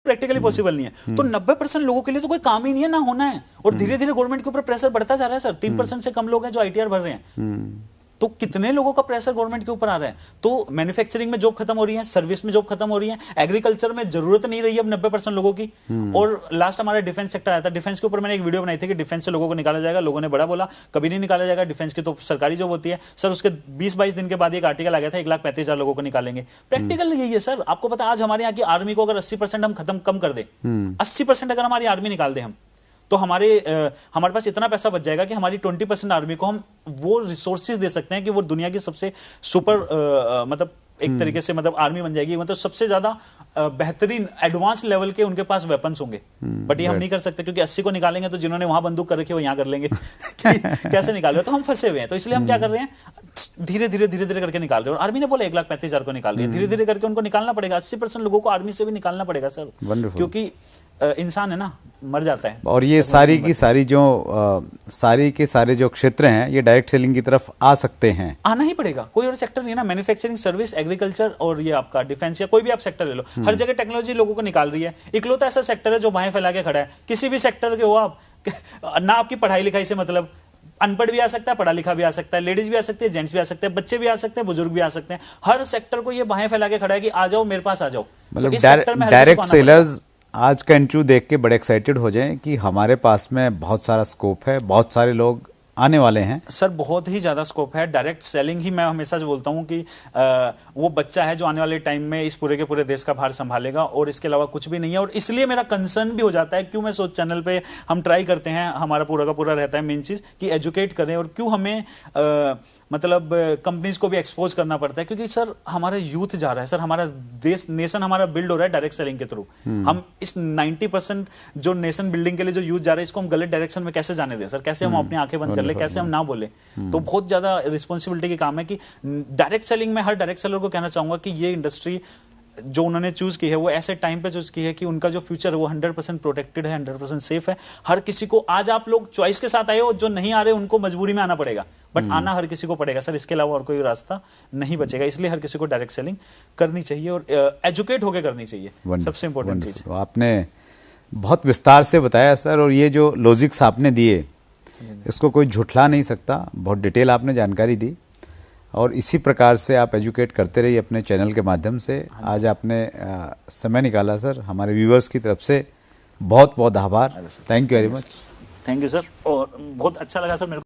Practically possible नहीं है। तो 90% लोगों के लिए तो कोई काम ही नहीं है, ना होना है। और धीरे धीरे गवर्नमेंट के ऊपर प्रेशर बढ़ता जा रहा है सर। 3% से कम लोग हैं जो आईटीआर भर रहे हैं। तो कितने लोगों का प्रेशर गवर्नमेंट के ऊपर आ रहा है। तो मैन्युफैक्चरिंग में जॉब खत्म हो रही है, सर्विस में जॉब खत्म हो रही है, एग्रीकल्चर में जरूरत नहीं रही है अब 90% लोगों की। और लास्ट हमारा डिफेंस सेक्टर आया था, डिफेंस के ऊपर मैंने एक वीडियो बनाई थी कि डिफेंस से लोगों को निकाला जाएगा। लोगों ने बड़ा बोला कभी नहीं निकाला जाएगा, डिफेंस की तो सरकारी जॉब होती है सर। उसके 20-22 दिन के बाद एक आर्टिकल आ गया था 1,35,000 लोगों को निकालेंगे। प्रैक्टिकल यही है सर। आपको पता है आज हमारे यहाँ की आर्मी को अगर 80% हम खत्म कम कर दे, 80% अगर हमारी आर्मी निकाल दे हम, तो हमारे पास इतना पैसा बच जाएगा कि हमारी 20% आर्मी को हम वो रिसोर्सेज दे सकते हैं कि वो दुनिया की सबसे सुपर मतलब एक तरीके से मतलब आर्मी बन जाएगी। मतलब सबसे ज्यादा बेहतरीन एडवांस लेवल के उनके पास वेपन्स होंगे। बट ये हम नहीं कर सकते क्योंकि 80 को निकालेंगे तो जिन्होंने वहां बंदूक कर रखी है वो यहां कर लेंगे कैसे निकाले। तो हम फंसे हुए हैं। तो इसलिए हम क्या कर रहे हैं, धीरे धीरे करके निकाल रहे हैं। और आर्मी ने बोला 1,35,000 को निकाल रही है। धीरे धीरे करके उनको निकालना पड़ेगा। 80% लोगों को आर्मी से भी निकालना पड़ेगा सर, क्योंकि इंसान है ना, मर जाता है। और ये सारी की सारी जो सारी के सारे जो क्षेत्र हैं ये डायरेक्ट सेलिंग की तरफ आ सकते हैं, आना ही पड़ेगा। कोई और सेक्टर नहीं है ना, मैन्युफैक्चरिंग, सर्विस, एग्रीकल्चर और ये आपका डिफेंस या कोई भी आप सेक्टर ले लो, हर जगह टेक्नोलॉजी लोगों को निकाल रही है। इकलौता ऐसा सेक्टर है जो बाहें फैला के खड़ा है। किसी भी सेक्टर के हो आप, ना आपकी पढ़ाई लिखाई से मतलब, अनपढ़ भी आ सकता है, पढ़ा लिखा भी आ सकता है, लेडीज भी आ सकती है, जेंट्स भी आ सकते हैं, बच्चे भी आ सकते हैं, बुजुर्ग भी आ सकते हैं। हर सेक्टर को ये बाहें फैला के खड़ा है कि आ जाओ मेरे पास आ जाओ। मतलब डायरेक्ट सेलर्स आज का इंटरव्यू देख के बड़े एक्साइटेड हो जाएं कि हमारे पास में बहुत सारा स्कोप है, बहुत सारे लोग आने वाले हैं। सर बहुत ही ज्यादा स्कोप है। डायरेक्ट सेलिंग ही मैं हमेशा से बोलता हूं कि वो बच्चा है जो आने वाले टाइम में इस पूरे के पूरे देश का भार संभालेगा, और इसके अलावा कुछ भी नहीं है। और इसलिए मेरा कंसर्न भी हो जाता है, क्यों मैं सोच चैनल पे हम ट्राई करते हैं, हमारा पूरा का पूरा रहता है मेन चीज कि एजुकेट करें, और क्यों हमें मतलब कंपनीज को भी एक्सपोज करना पड़ता है, क्योंकि सर हमारा यूथ जा रहा है सर, हमारा देश नेशन हमारा बिल्ड हो रहा है डायरेक्ट सेलिंग के थ्रू। हम इस 90% जो नेशन बिल्डिंग के लिए जो यूथ जा रहा है इसको हम गलत डायरेक्शन में कैसे जाने दें सर, कैसे हम अपनी आंखें बंद कर ले, कैसे हम ना बोले। तो बहुत ज्यादा रिस्पॉन्सिबिलिटी की काम है कि डायरेक्ट सेलिंग में हर डायरेक्ट सेलर को कहना चाहूंगा कि ये इंडस्ट्री जो उन्होंने चूज की है वो ऐसे टाइम पे चूज की है कि उनका जो फ्यूचर है वो 100% प्रोटेक्टेड है, 100% सेफ है। हर किसी को, आज आप लोग चॉइस के साथ आए हो, जो नहीं आ रहे उनको मजबूरी में आना पड़ेगा, बट आना हर किसी को पड़ेगा सर। इसके अलावा और कोई रास्ता नहीं बचेगा। इसलिए हर किसी को डायरेक्ट सेलिंग करनी चाहिए और एजुकेट होकर करनी चाहिए, सबसे इंपॉर्टेंट चीज। आपने बहुत विस्तार से बताया सर, और ये जो लॉजिक्स आपने दिए इसको कोई झुठला नहीं सकता। बहुत डिटेल आपने जानकारी दी, और इसी प्रकार से आप एजुकेट करते रहिए अपने चैनल के माध्यम से। आज आपने समय निकाला सर, हमारे व्यूअर्स की तरफ से बहुत बहुत आभार। Thank you very much. Thank you sir, और बहुत अच्छा लगा सर मेरे को।